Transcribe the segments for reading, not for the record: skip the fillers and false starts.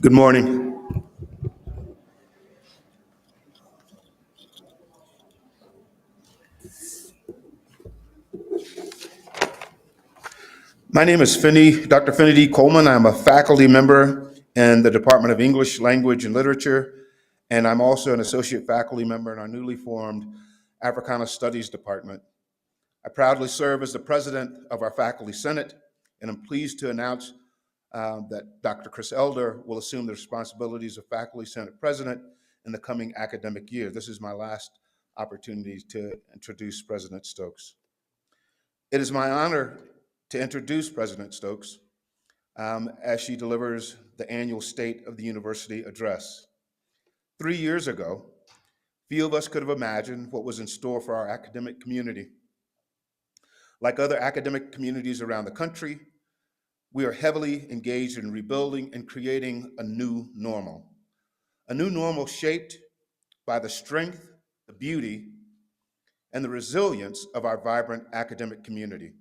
Good morning. My name is Dr. Finney D. Coleman. I'm a faculty member in the Department of English, Language, and Literature, and I'm also an associate faculty member in our newly formed Africana Studies Department. I proudly serve as the president of our Faculty Senate, and I'm pleased to announce that Dr. Chris Elder will assume the responsibilities of Faculty Senate President in the coming academic year. This is my last opportunity to introduce President Stokes. It is my honor to introduce President Stokes as she delivers the annual State of the University address. 3 years ago, few of us could have imagined what was in store for our academic community. Like other academic communities around the country, we are heavily engaged in rebuilding and creating a new normal shaped by the strength, the beauty, and the resilience of our vibrant academic community.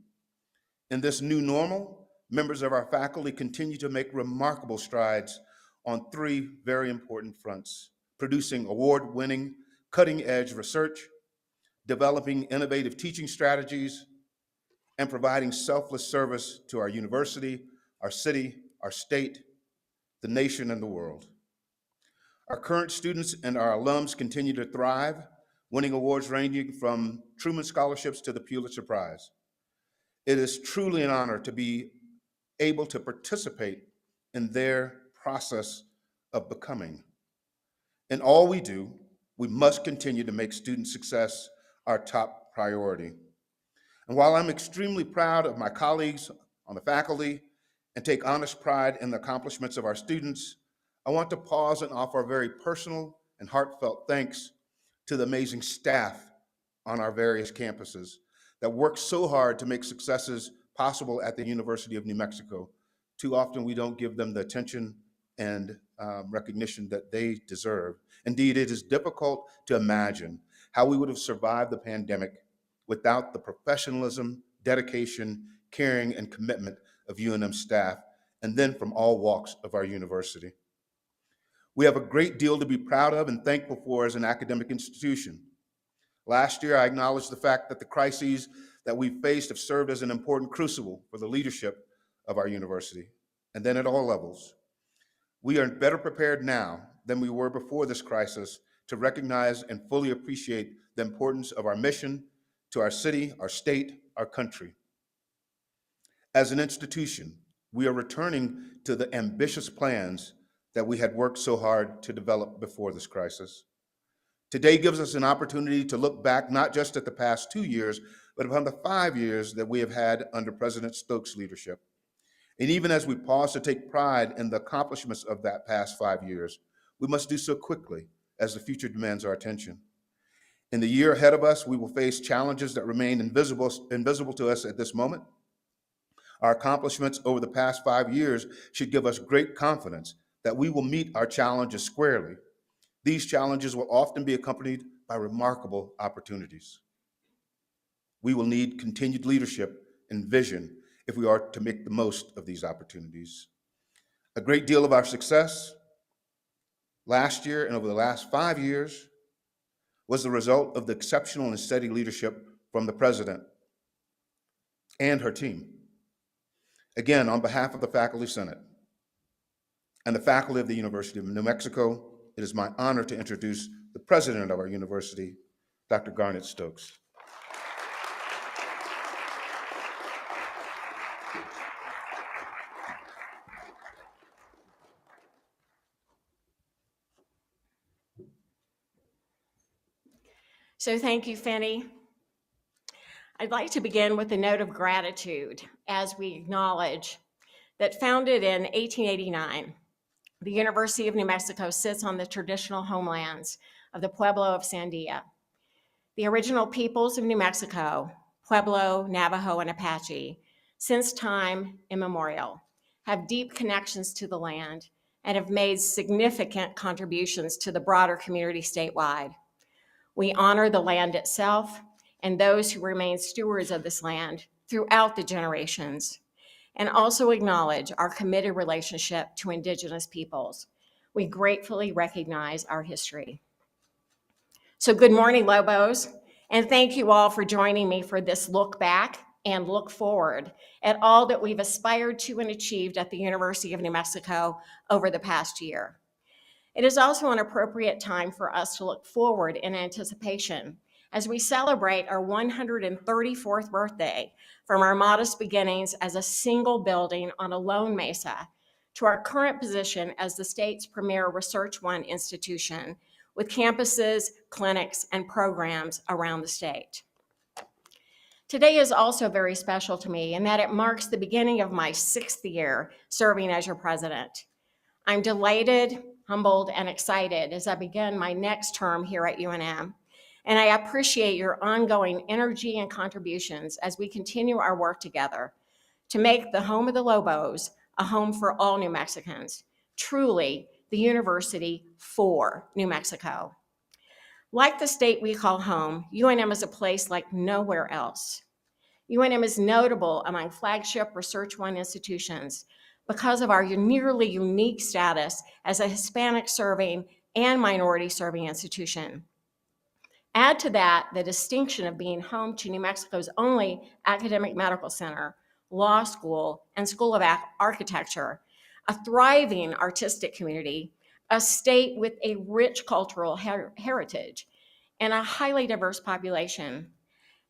In this new normal, members of our faculty continue to make remarkable strides on three very important fronts: producing award-winning, cutting-edge research, developing innovative teaching strategies, and providing selfless service to our university, our city, our state, the nation, and the world. Our current students and our alums continue to thrive, winning awards ranging from Truman Scholarships to the Pulitzer Prize. It is truly an honor to be able to participate in their process of becoming. In all we do, we must continue to make student success our top priority. And while I'm extremely proud of my colleagues on the faculty and take honest pride in the accomplishments of our students, I want to pause and offer a very personal and heartfelt thanks to the amazing staff on our various campuses that work so hard to make successes possible at the University of New Mexico. Too often we don't give them the attention and recognition that they deserve. Indeed, it is difficult to imagine how we would have survived the pandemic without the professionalism, dedication, caring, and commitment of UNM staff, and then from all walks of our university. We have a great deal to be proud of and thankful for as an academic institution. Last year, I acknowledged the fact that the crises that we've faced have served as an important crucible for the leadership of our university, and then at all levels. We are better prepared now than we were before this crisis to recognize and fully appreciate the importance of our mission to our city, our state, our country. As an institution, we are returning to the ambitious plans that we had worked so hard to develop before this crisis. Today gives us an opportunity to look back not just at the past 2 years, but upon the 5 years that we have had under President Stokes' leadership. And even as we pause to take pride in the accomplishments of that past 5 years, we must do so quickly as the future demands our attention. In the year ahead of us, we will face challenges that remain invisible to us at this moment. Our accomplishments over the past 5 years should give us great confidence that we will meet our challenges squarely. These challenges will often be accompanied by remarkable opportunities. We will need continued leadership and vision if we are to make the most of these opportunities. A great deal of our success last year and over the last 5 years was the result of the exceptional and steady leadership from the President and her team. Again, on behalf of the Faculty Senate and the faculty of the University of New Mexico, it is my honor to introduce the president of our university, Dr. Garnet Stokes. So thank you, Finney. I'd like to begin with a note of gratitude as we acknowledge that founded in 1889, the University of New Mexico sits on the traditional homelands of the Pueblo of Sandia. The original peoples of New Mexico, Pueblo, Navajo, and Apache, since time immemorial, have deep connections to the land and have made significant contributions to the broader community statewide. We honor the land itself and those who remain stewards of this land throughout the generations, and also acknowledge our committed relationship to Indigenous peoples, We gratefully recognize our history. So good morning, Lobos, and thank you all for joining me for this look back and look forward at all that we've aspired to and achieved at the University of New Mexico over the past year. It is also an appropriate time for us to look forward in anticipation as we celebrate our 134th birthday from our modest beginnings as a single building on a lone mesa to our current position as the state's premier Research One institution with campuses, clinics, and programs around the state. Today is also very special to me in that it marks the beginning of my 6th year serving as your president. I'm delighted, humbled, and excited as I begin my next term here at UNM. And I appreciate your ongoing energy and contributions as we continue our work together to make the home of the Lobos a home for all New Mexicans, truly the university for New Mexico. Like the state we call home, UNM is a place like nowhere else. UNM is notable among flagship Research One institutions because of our nearly unique status as a Hispanic serving and minority serving institution. Add to that the distinction of being home to New Mexico's only academic medical center, law school, and school of architecture, a thriving artistic community, a state with a rich cultural heritage, and a highly diverse population.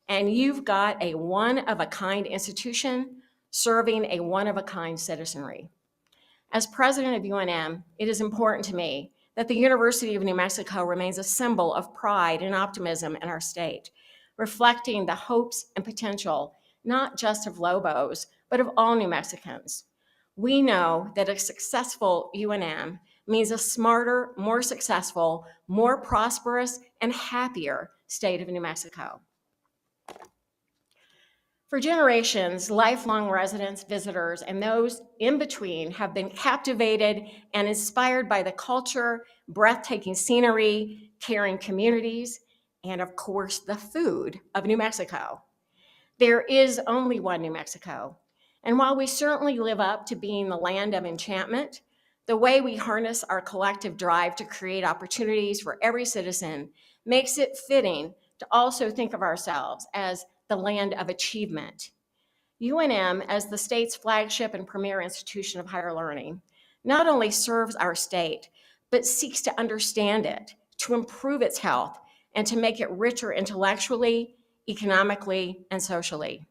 And you've got a one-of-a-kind institution serving a one-of-a-kind citizenry. As president of UNM, it is important to me that the University of New Mexico remains a symbol of pride and optimism in our state, reflecting the hopes and potential not just of Lobos, but of all New Mexicans. We know that a successful UNM means a smarter, more successful, more prosperous, and happier state of New Mexico. For generations, lifelong residents, visitors, and those in between have been captivated and inspired by the culture, breathtaking scenery, caring communities, and of course, the food of New Mexico. There is only one New Mexico. And while we certainly live up to being the land of enchantment, the way we harness our collective drive to create opportunities for every citizen makes it fitting to also think of ourselves as the land of achievement. UNM, as the state's flagship and premier institution of higher learning, not only serves our state, but seeks to understand it, to improve its health, and to make it richer intellectually, economically, and socially.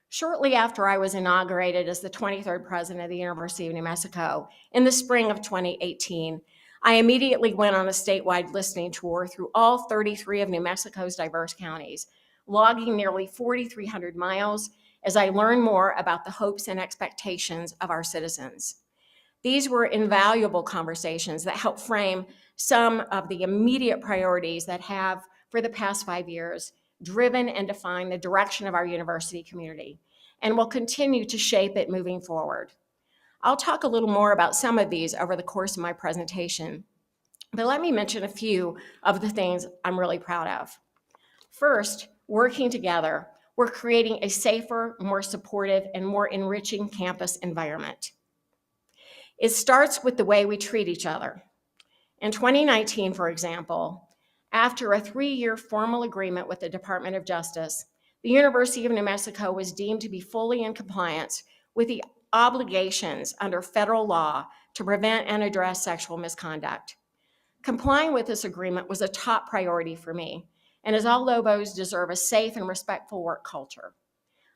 Shortly after I was inaugurated as the 23rd president of the University of New Mexico in the spring of 2018, I immediately went on a statewide listening tour through all 33 of New Mexico's diverse counties, logging nearly 4,300 miles as I learned more about the hopes and expectations of our citizens. These were invaluable conversations that helped frame some of the immediate priorities that have, for the past 5 years, driven and defined the direction of our university community and will continue to shape it moving forward. I'll talk a little more about some of these over the course of my presentation, but let me mention a few of the things I'm really proud of. First, working together, we're creating a safer, more supportive, and more enriching campus environment. It starts with the way we treat each other. In 2019, for example, after a 3-year formal agreement with the Department of Justice, the University of New Mexico was deemed to be fully in compliance with the obligations under federal law to prevent and address sexual misconduct. Complying with this agreement was a top priority for me, and as all Lobos deserve a safe and respectful work culture.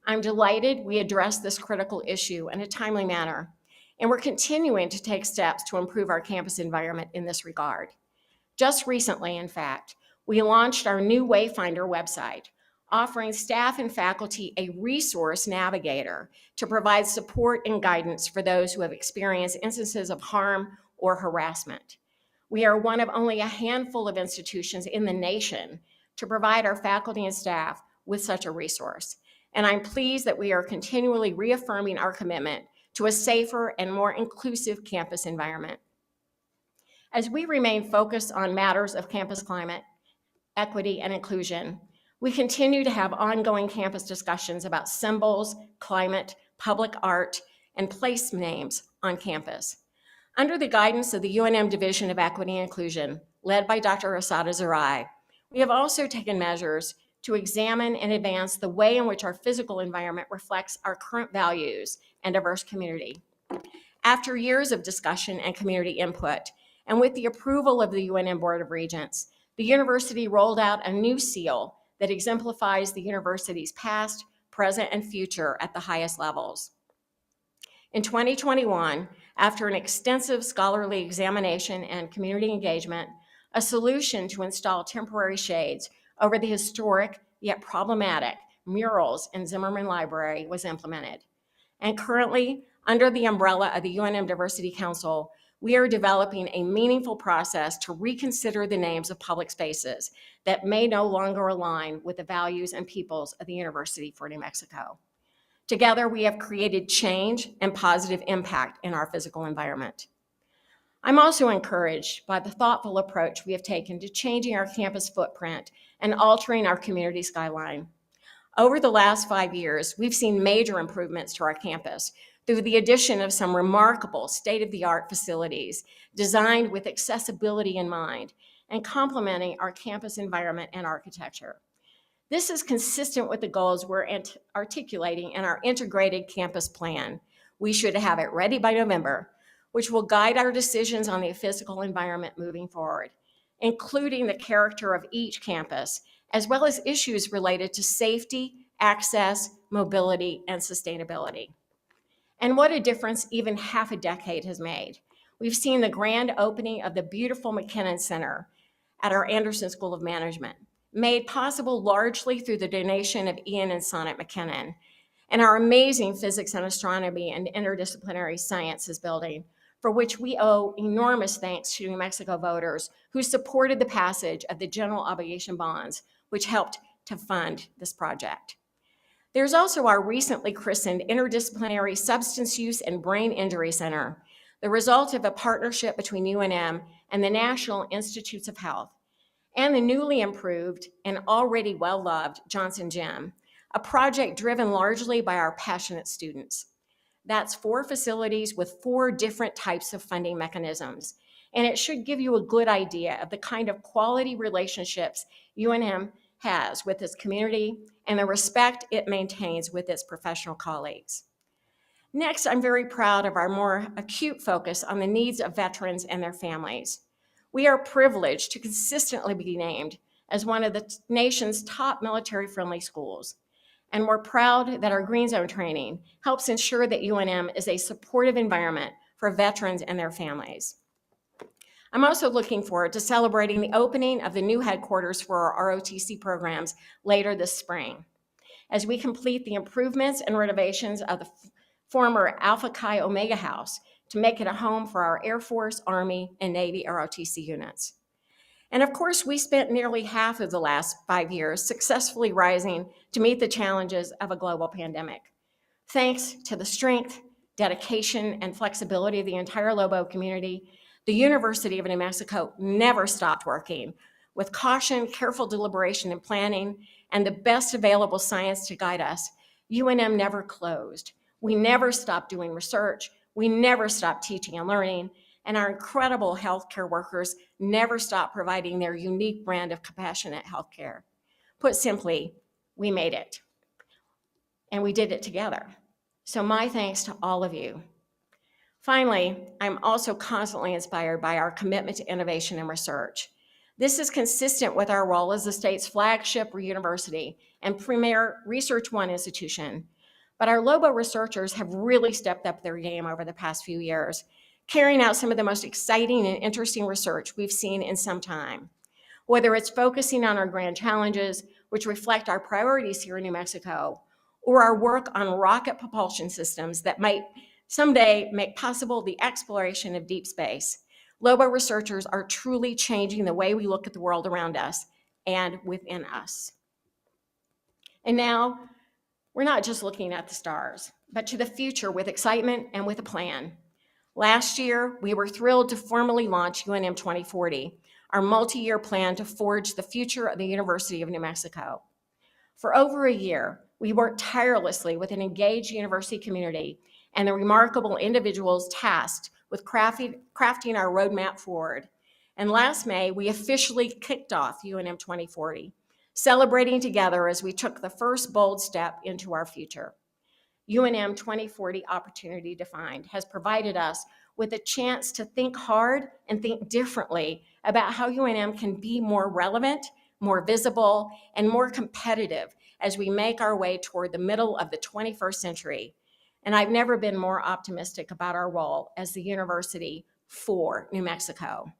I'm delighted we addressed this critical issue in a timely manner, and we're continuing to take steps to improve our campus environment in this regard. Just recently, in fact, we launched our new Wayfinder website, offering staff and faculty a resource navigator to provide support and guidance for those who have experienced instances of harm or harassment. We are one of only a handful of institutions in the nation to provide our faculty and staff with such a resource, and I'm pleased that we are continually reaffirming our commitment to a safer and more inclusive campus environment. As we remain focused on matters of campus climate, equity, and inclusion, we continue to have ongoing campus discussions about symbols, climate, public art, and place names on campus. Under the guidance of the UNM Division of Equity and Inclusion, led by Dr. Asada Zarai, we have also taken measures to examine and advance the way in which our physical environment reflects our current values and diverse community. After years of discussion and community input, and with the approval of the UNM Board of Regents, the university rolled out a new seal that exemplifies the university's past, present, and future at the highest levels. In 2021, after an extensive scholarly examination and community engagement, a solution to install temporary shades over the historic yet problematic murals in Zimmerman Library was implemented. And currently, under the umbrella of the UNM Diversity Council, we are developing a meaningful process to reconsider the names of public spaces that may no longer align with the values and peoples of the University for New Mexico. Together, we have created change and positive impact in our physical environment. I'm also encouraged by the thoughtful approach we have taken to changing our campus footprint and altering our community skyline. Over the last 5 years, we've seen major improvements to our campus through the addition of some remarkable state-of-the-art facilities designed with accessibility in mind and complementing our campus environment and architecture. This is consistent with the goals we're articulating in our integrated campus plan. We should have it ready by November, which will guide our decisions on the physical environment moving forward, including the character of each campus, as well as issues related to safety, access, mobility, and sustainability. And what a difference even half a decade has made. We've seen the grand opening of the beautiful McKinnon Center at our Anderson School of Management, made possible largely through the donation of Ian and Sonnet McKinnon, and our amazing physics and astronomy and interdisciplinary sciences building, for which we owe enormous thanks to New Mexico voters who supported the passage of the general obligation bonds, which helped to fund this project. There's also our recently christened Interdisciplinary Substance Use and Brain Injury Center, the result of a partnership between UNM and the National Institutes of Health, and the newly improved and already well-loved Johnson Gym, a project driven largely by our passionate students. That's 4 facilities with 4 different types of funding mechanisms, and it should give you a good idea of the kind of quality relationships UNM has with its community and the respect it maintains with its professional colleagues. Next, I'm very proud of our more acute focus on the needs of veterans and their families. We are privileged to consistently be named as one of the nation's top military-friendly schools. And we're proud that our Green Zone training helps ensure that UNM is a supportive environment for veterans and their families. I'm also looking forward to celebrating the opening of the new headquarters for our ROTC programs later this spring, as we complete the improvements and renovations of the former Alpha Chi Omega House to make it a home for our Air Force, Army, and Navy ROTC units. And of course, we spent nearly half of the last 5 years successfully rising to meet the challenges of a global pandemic. Thanks to the strength, dedication, and flexibility of the entire Lobo community, the University of New Mexico never stopped working with caution, careful deliberation and planning, and the best available science to guide us. UNM never closed. We never stopped doing research. We never stopped teaching and learning. And our incredible healthcare workers never stopped providing their unique brand of compassionate healthcare. Put simply, we made it. And we did it together. So my thanks to all of you. Finally, I'm also constantly inspired by our commitment to innovation and research. This is consistent with our role as the state's flagship university and premier Research One institution. But our Lobo researchers have really stepped up their game over the past few years, carrying out some of the most exciting and interesting research we've seen in some time. Whether it's focusing on our grand challenges, which reflect our priorities here in New Mexico, or our work on rocket propulsion systems that might someday make possible the exploration of deep space, Lobo researchers are truly changing the way we look at the world around us and within us. And now, we're not just looking at the stars, but to the future with excitement and with a plan. Last year, we were thrilled to formally launch UNM 2040, our multi-year plan to forge the future of the University of New Mexico. For over a year, we worked tirelessly with an engaged university community and the remarkable individuals tasked with crafting our roadmap forward. And last May, we officially kicked off UNM 2040, celebrating together as we took the first bold step into our future. UNM 2040 Opportunity Defined has provided us with a chance to think hard and think differently about how UNM can be more relevant, more visible, and more competitive as we make our way toward the middle of the 21st century. And I've never been more optimistic about our role as the university for New Mexico.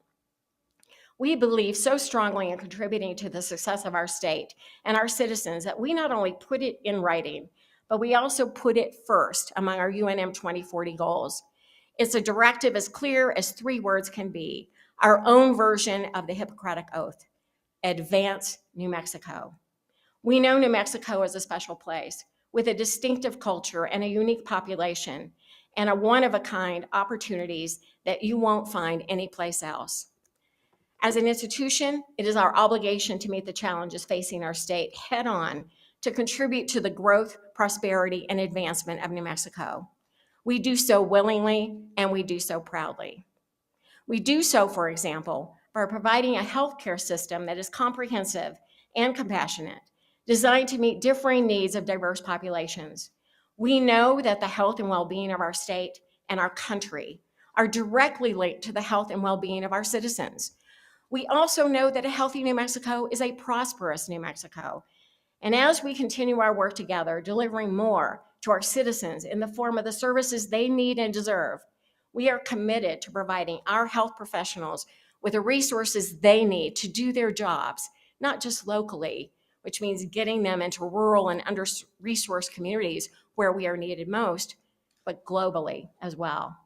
We believe so strongly in contributing to the success of our state and our citizens that we not only put it in writing, but we also put it first among our UNM 2040 goals. It's a directive as clear as 3 words can be, our own version of the Hippocratic Oath: advance New Mexico. We know New Mexico is a special place with a distinctive culture and a unique population and a one-of-a-kind opportunities that you won't find anyplace else. As an institution, it is our obligation to meet the challenges facing our state head on to contribute to the growth, prosperity, and advancement of New Mexico. We do so willingly, and we do so proudly. We do so, for example, by providing a healthcare system that is comprehensive and compassionate, designed to meet differing needs of diverse populations. We know that the health and well-being of our state and our country are directly linked to the health and well-being of our citizens. We also know that a healthy New Mexico is a prosperous New Mexico. And as we continue our work together, delivering more to our citizens in the form of the services they need and deserve, we are committed to providing our health professionals with the resources they need to do their jobs, not just locally, which means getting them into rural and under-resourced communities where we are needed most, but globally as well.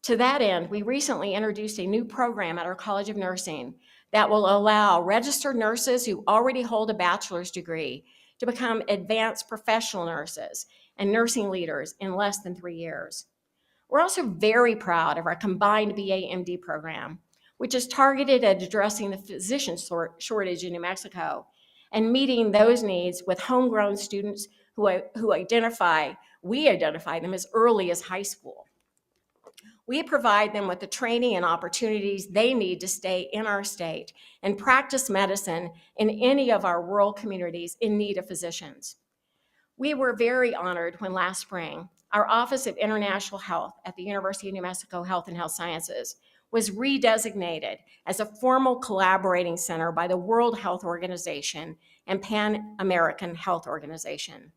To that end, we recently introduced a new program at our College of Nursing that will allow registered nurses who already hold a bachelor's degree to become advanced professional nurses and nursing leaders in less than 3 years. We're also very proud of our combined BA-MD program, which is targeted at addressing the physician shortage in New Mexico and meeting those needs with homegrown students who identify them as early as high school. We provide them with the training and opportunities they need to stay in our state and practice medicine in any of our rural communities in need of physicians. We were very honored when last spring, our Office of International Health at the University of New Mexico Health and Health Sciences was redesignated as a formal collaborating center by the World Health Organization and Pan American Health Organization.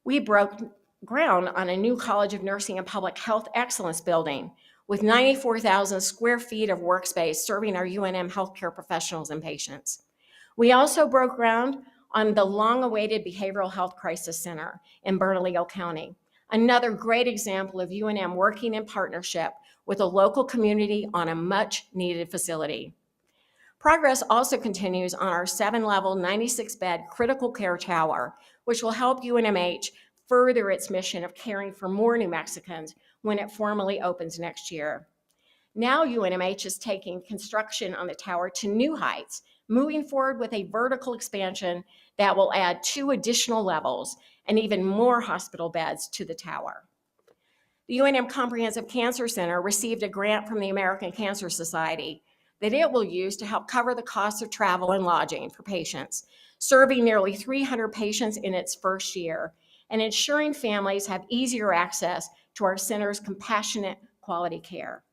We broke ground on a new College of Nursing and Public Health Excellence building with 94,000 square feet of workspace serving our UNM healthcare professionals and patients. We also broke ground on the long-awaited Behavioral Health Crisis Center in Bernalillo County, another great example of UNM working in partnership with a local community on a much-needed facility. Progress also continues on our 7-level, 96-bed critical care tower, which will help UNMH further its mission of caring for more New Mexicans when it formally opens next year. Now UNMH is taking construction on the tower to new heights, moving forward with a vertical expansion that will add 2 additional levels and even more hospital beds to the tower. The UNM Comprehensive Cancer Center received a grant from the American Cancer Society that it will use to help cover the costs of travel and lodging for patients, serving nearly 300 patients in its first year, and ensuring families have easier access to our center's compassionate quality care.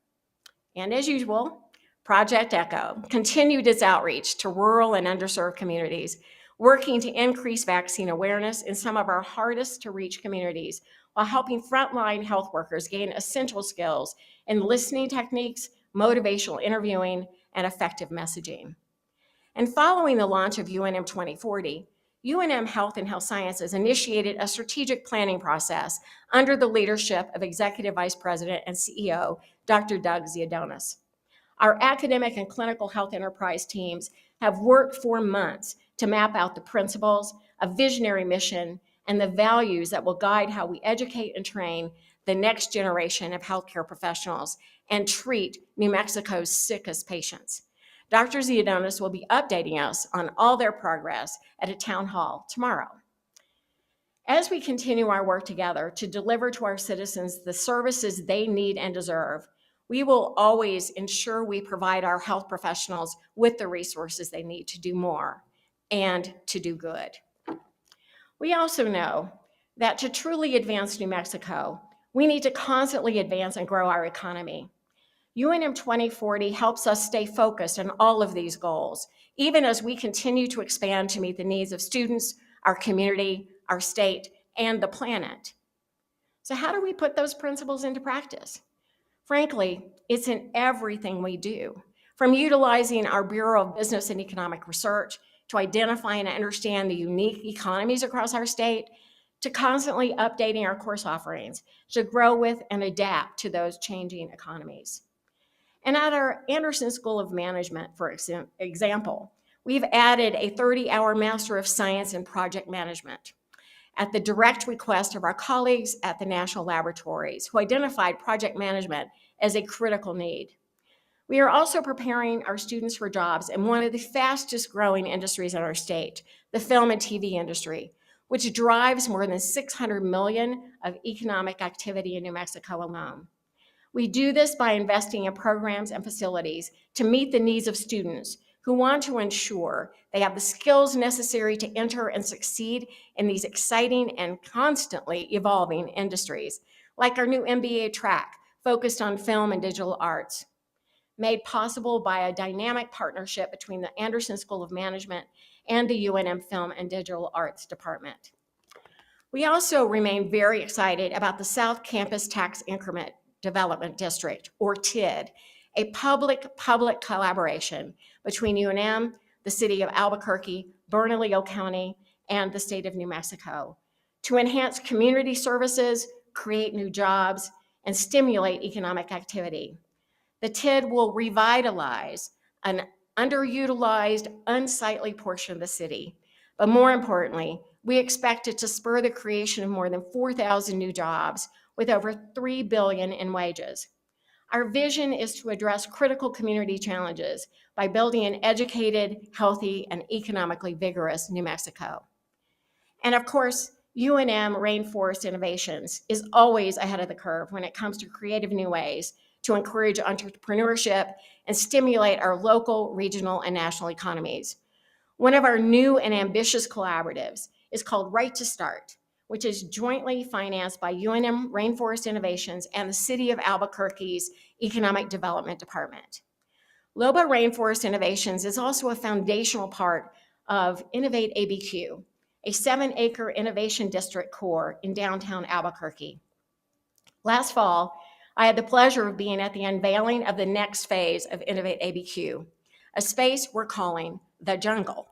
And as usual, Project ECHO continued its outreach to rural and underserved communities, working to increase vaccine awareness in some of our hardest to reach communities, while helping frontline health workers gain essential skills in listening techniques, motivational interviewing, and effective messaging. And following the launch of UNM 2040, UNM Health and Health Sciences initiated a strategic planning process under the leadership of Executive Vice President and CEO, Dr. Doug Ziodonis. Our academic and clinical health enterprise teams have worked for months to map out the principles, a visionary mission, and the values that will guide how we educate and train the next generation of healthcare professionals and treat New Mexico's sickest patients. Dr. Ziodonis will be updating us on all their progress at a town hall tomorrow. As we continue our work together to deliver to our citizens the services they need and deserve, we will always ensure we provide our health professionals with the resources they need to do more and to do good. We also know that to truly advance New Mexico, we need to constantly advance and grow our economy. UNM 2040 helps us stay focused on all of these goals, even as we continue to expand to meet the needs of students, our community, our state, and the planet. So how do we put those principles into practice? Frankly, it's in everything we do, from utilizing our Bureau of Business and Economic Research to identify and understand the unique economies across our state, to constantly updating our course offerings to grow with and adapt to those changing economies. And at our Anderson School of Management, for example, we've added a 30-hour Master of Science in Project Management at the direct request of our colleagues at the national laboratories who identified project management as a critical need. We are also preparing our students for jobs in one of the fastest growing industries in our state, the film and TV industry, which drives more than 600 million of economic activity in New Mexico alone. We do this by investing in programs and facilities to meet the needs of students who want to ensure they have the skills necessary to enter and succeed in these exciting and constantly evolving industries, like our new MBA track focused on film and digital arts, made possible by a dynamic partnership between the Anderson School of Management and the UNM Film and Digital Arts Department. We also remain very excited about the South Campus Tax Increment Development District, or TID, a public-public collaboration between UNM, the city of Albuquerque, Bernalillo County, and the state of New Mexico to enhance community services, create new jobs, and stimulate economic activity. The TID will revitalize an underutilized, unsightly portion of the city, but more importantly, we expect it to spur the creation of more than 4,000 new jobs with over $3 billion in wages. Our vision is to address critical community challenges by building an educated, healthy, and economically vigorous New Mexico. And of course, UNM Rainforest Innovations is always ahead of the curve when it comes to creative new ways to encourage entrepreneurship and stimulate our local, regional, and national economies. One of our new and ambitious collaboratives is called Right to Start, which is jointly financed by UNM Rainforest Innovations and the City of Albuquerque's Economic Development Department. LOBA Rainforest Innovations is also a foundational part of Innovate ABQ, a 7-acre innovation district core in downtown Albuquerque. Last fall, I had the pleasure of being at the unveiling of the next phase of Innovate ABQ, a space we're calling the Jungle.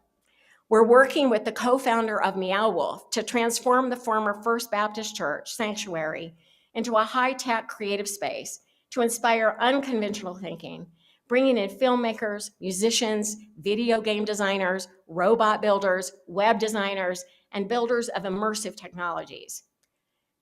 We're working with the co-founder of Meow Wolf to transform the former First Baptist Church sanctuary into a high-tech creative space to inspire unconventional thinking, bringing in filmmakers, musicians, video game designers, robot builders, web designers, and builders of immersive technologies.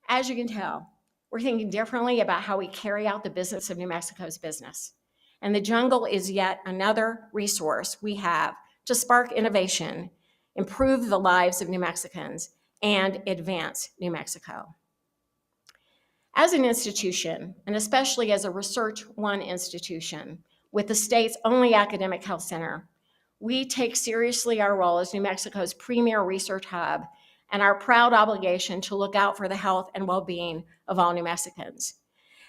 As you can tell, we're thinking differently about how we carry out the business of New Mexico's business. And the Jungle is yet another resource we have to spark innovation, improve the lives of New Mexicans, and advance New Mexico. As an institution, and especially as a Research One institution with the state's only academic health center, we take seriously our role as New Mexico's premier research hub and our proud obligation to look out for the health and well-being of all New Mexicans.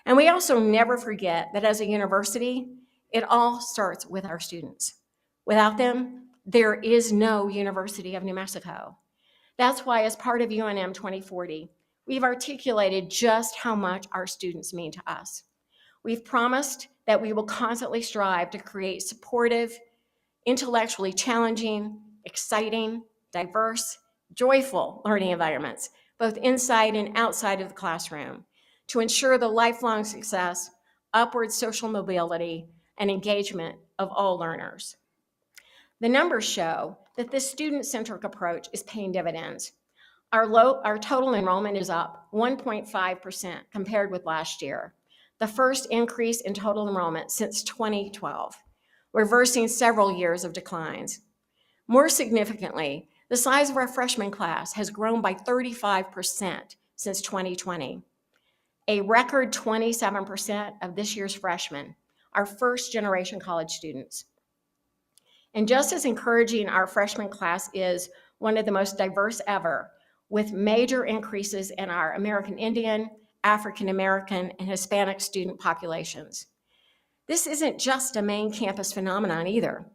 And we also never forget that as a university, it all starts with our students. Without them, there is no University of New Mexico. That's why, as part of UNM 2040, we've articulated just how much our students mean to us. We've promised that we will constantly strive to create supportive, intellectually challenging, exciting, diverse, joyful learning environments, both inside and outside of the classroom, to ensure the lifelong success, upward social mobility, and engagement of all learners. The numbers show that this student-centric approach is paying dividends. Our total enrollment is up 1.5% compared with last year, the first increase in total enrollment since 2012, reversing several years of declines. More significantly, The size of our freshman class has grown by 35% since 2020. A record 27% of this year's freshmen are first-generation college students. And just as encouraging, our freshman class is one of the most diverse ever, with major increases in our American Indian, African American, and Hispanic student populations. This isn't just a main campus phenomenon either.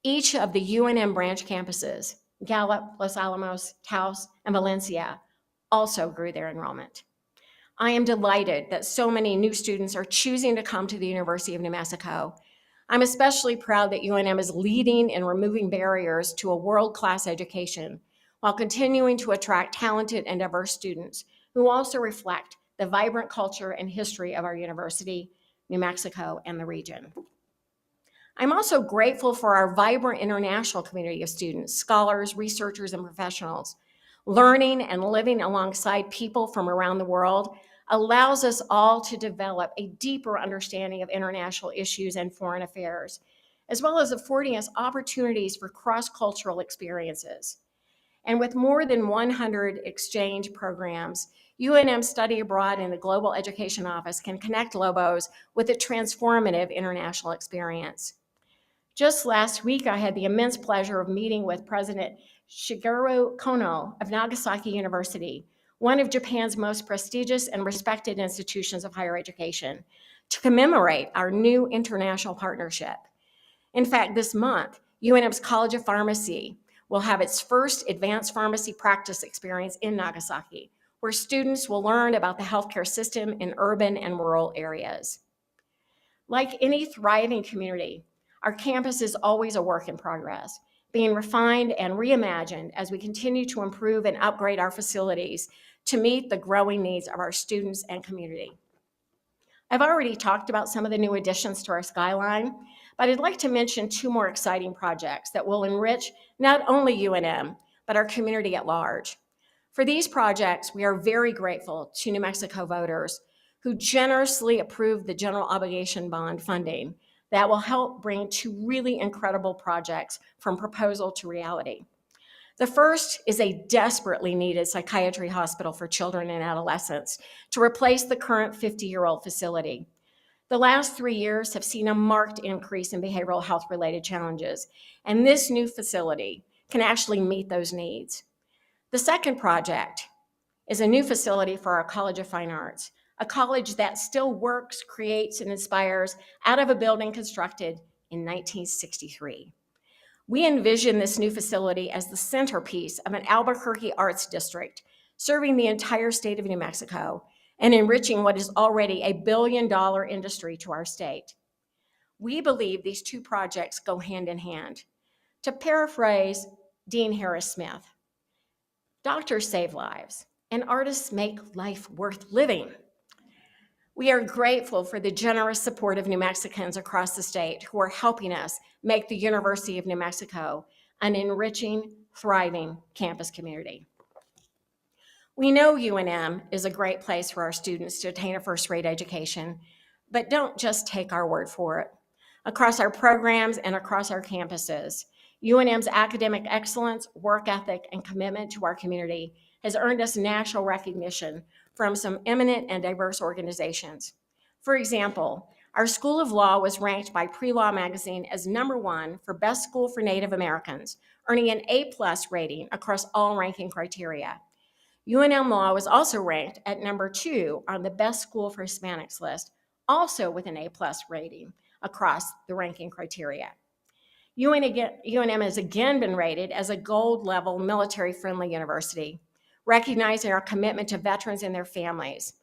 Each of the UNM branch campuses, Gallup, Los Alamos, Taos, and Valencia, also grew their enrollment. I am delighted that so many new students are choosing to come to the University of New Mexico. I'm especially proud that UNM is leading in removing barriers to a world-class education while continuing to attract talented and diverse students who also reflect the vibrant culture and history of our university, New Mexico, and the region. I'm also grateful for our vibrant international community of students, scholars, researchers, and professionals. Learning and living alongside people from around the world allows us all to develop a deeper understanding of international issues and foreign affairs, as well as affording us opportunities for cross-cultural experiences. And with more than 100 exchange programs, UNM Study Abroad and the Global Education Office can connect Lobos with a transformative international experience. Just last week, I had the immense pleasure of meeting with President Shigeru Kono of Nagasaki University, one of Japan's most prestigious and respected institutions of higher education, to commemorate our new international partnership. In fact, this month, UNM's College of Pharmacy will have its first advanced pharmacy practice experience in Nagasaki, where students will learn about the healthcare system in urban and rural areas. Like any thriving community, our campus is always a work in progress, being refined and reimagined as we continue to improve and upgrade our facilities to meet the growing needs of our students and community. I've already talked about some of the new additions to our skyline, but I'd like to mention two more exciting projects that will enrich not only UNM, but our community at large. For these projects, we are very grateful to New Mexico voters who generously approved the general obligation bond funding that will help bring two really incredible projects from proposal to reality. The first is a desperately needed psychiatry hospital for children and adolescents to replace the current 50-year-old facility. The last 3 years have seen a marked increase in behavioral health-related challenges, and this new facility can actually meet those needs. The second project is a new facility for our College of Fine Arts, a college that still works, creates, and inspires out of a building constructed in 1963. We envision this new facility as the centerpiece of an Albuquerque arts district, serving the entire state of New Mexico and enriching what is already a billion-dollar industry to our state. We believe these two projects go hand in hand. To paraphrase Dean Harris Smith, doctors save lives, and artists make life worth living. We are grateful for the generous support of New Mexicans across the state who are helping us make the University of New Mexico an enriching, thriving campus community. We know UNM is a great place for our students to attain a first-rate education, but don't just take our word for it. Across our programs and across our campuses, UNM's academic excellence, work ethic, and commitment to our community has earned us national recognition from some eminent and diverse organizations. For example, our School of Law was ranked by Pre-Law Magazine as #1 for Best School for Native Americans, earning an A+ rating across all ranking criteria. UNM Law was also ranked at #2 on the Best School for Hispanics list, also with an A+ rating across the ranking criteria. UNM has again been rated as a gold-level military-friendly university, recognizing our commitment to veterans and their families.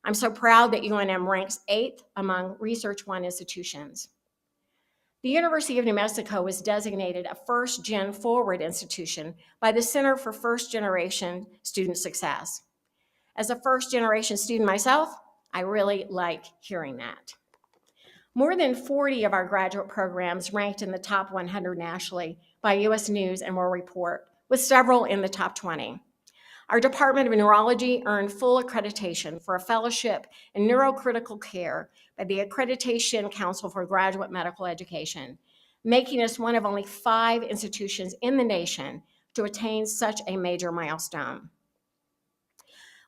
I'm so proud that UNM ranks 8th among Research One institutions. The University of New Mexico was designated a first-gen forward institution by the Center for First-Generation Student Success. As a first-generation student myself, I really like hearing that. More than 40 of our graduate programs ranked in the top 100 nationally by U.S. News and World Report, with several in the top 20. Our Department of Neurology earned full accreditation for a fellowship in neurocritical care by the Accreditation Council for Graduate Medical Education, making us one of only 5 institutions in the nation to attain such a major milestone.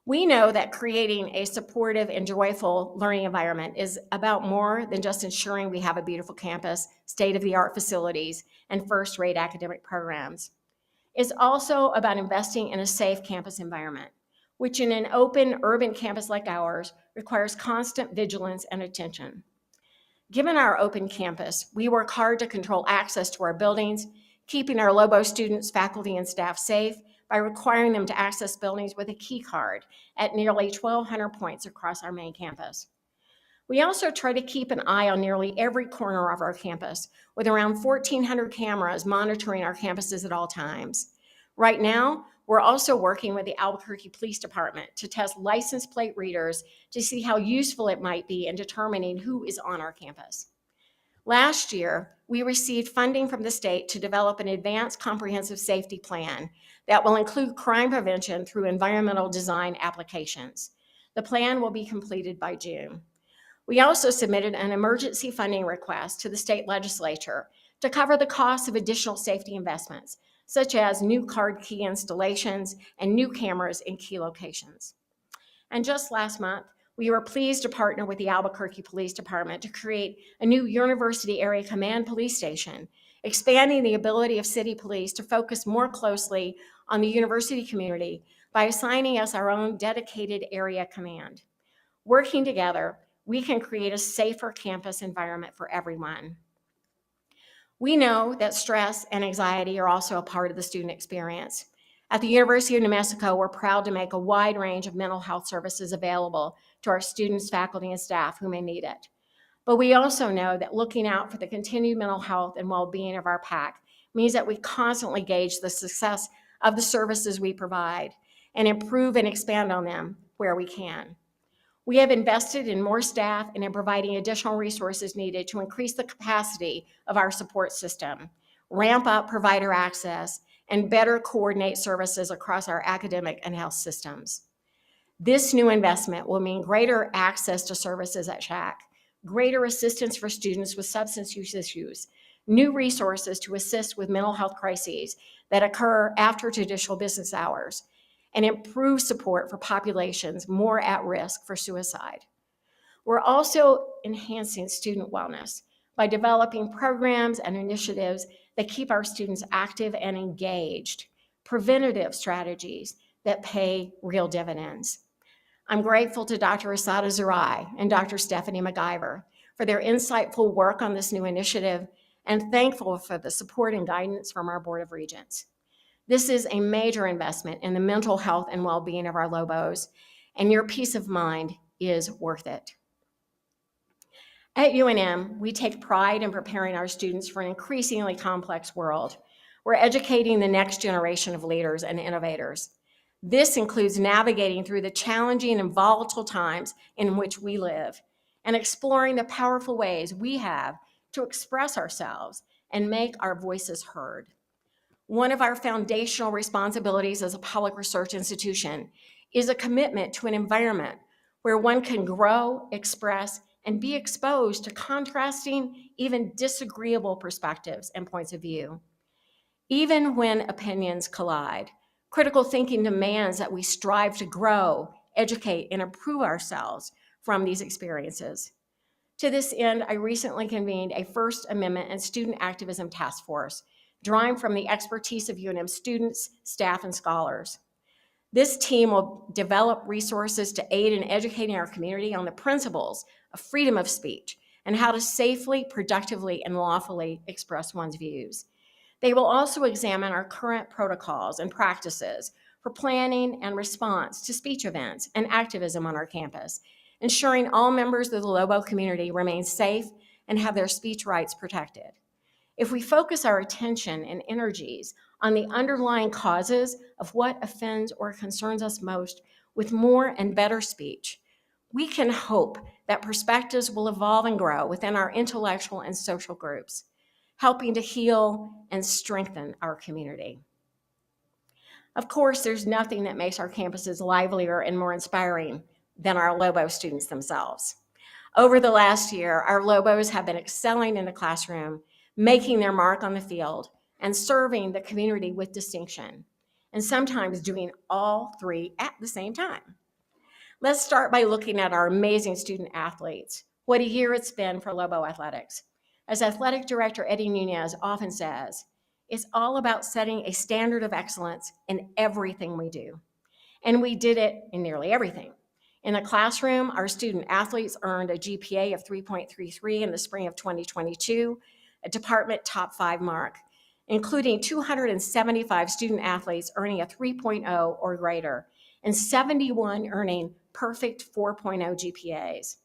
We know that creating a supportive and joyful learning environment is about more than just ensuring we have a beautiful campus, state-of-the-art facilities, and first-rate academic programs. It's also about investing in a safe campus environment, which in an open urban campus like ours requires constant vigilance and attention. Given our open campus, we work hard to control access to our buildings, keeping our Lobo students, faculty, and staff safe by requiring them to access buildings with a key card at nearly 1,200 points across our main campus. We also try to keep an eye on nearly every corner of our campus, with around 1,400 cameras monitoring our campuses at all times. Right now, we're also working with the Albuquerque Police Department to test license plate readers to see how useful it might be in determining who is on our campus. Last year, we received funding from the state to develop an advanced comprehensive safety plan that will include crime prevention through environmental design applications. The plan will be completed by June. We also submitted an emergency funding request to the state legislature to cover the cost of additional safety investments, such as new card key installations and new cameras in key locations. And just last month, we were pleased to partner with the Albuquerque Police Department to create a new University Area Command Police Station, expanding the ability of city police to focus more closely on the university community by assigning us our own dedicated area command. Working together, we can create a safer campus environment for everyone. We know that stress and anxiety are also a part of the student experience. At the University of New Mexico, we're proud to make a wide range of mental health services available to our students, faculty, and staff who may need it. But we also know that looking out for the continued mental health and well-being of our PAC means that we constantly gauge the success of the services we provide and improve and expand on them where we can. We have invested in more staff and in providing additional resources needed to increase the capacity of our support system, ramp up provider access, and better coordinate services across our academic and health systems. This new investment will mean greater access to services at SHAC, greater assistance for students with substance use issues, new resources to assist with mental health crises that occur after traditional business hours, and improve support for populations more at risk for suicide. We're also enhancing student wellness by developing programs and initiatives that keep our students active and engaged, preventative strategies that pay real dividends. I'm grateful to Dr. Asada Zerai and Dr. Stephanie McIver for their insightful work on this new initiative, and thankful for the support and guidance from our Board of Regents. This is a major investment in the mental health and well-being of our Lobos, and your peace of mind is worth it. At UNM, we take pride in preparing our students for an increasingly complex world. We're educating the next generation of leaders and innovators. This includes navigating through the challenging and volatile times in which we live and exploring the powerful ways we have to express ourselves and make our voices heard. One of our foundational responsibilities as a public research institution is a commitment to an environment where one can grow, express, and be exposed to contrasting, even disagreeable perspectives and points of view. Even when opinions collide, critical thinking demands that we strive to grow, educate, and improve ourselves from these experiences. To this end, I recently convened a First Amendment and Student Activism Task Force, drawing from the expertise of UNM students, staff, and scholars. This team will develop resources to aid in educating our community on the principles of freedom of speech and how to safely, productively, and lawfully express one's views. They will also examine our current protocols and practices for planning and response to speech events and activism on our campus, ensuring all members of the Lobo community remain safe and have their speech rights protected. If we focus our attention and energies on the underlying causes of what offends or concerns us most with more and better speech, we can hope that perspectives will evolve and grow within our intellectual and social groups, helping to heal and strengthen our community. Of course, there's nothing that makes our campuses livelier and more inspiring than our Lobo students themselves. Over the last year, our Lobos have been excelling in the classroom, making their mark on the field, and serving the community with distinction, and sometimes doing all three at the same time. Let's start by looking at our amazing student athletes. What a year it's been for Lobo Athletics. As Athletic Director Eddie Nunez often says, it's all about setting a standard of excellence in everything we do. And we did it in nearly everything. In the classroom, our student athletes earned a GPA of 3.33 in the spring of 2022, a department top 5 mark, including 275 student athletes earning a 3.0 or greater, and 71 earning perfect 4.0 GPAs.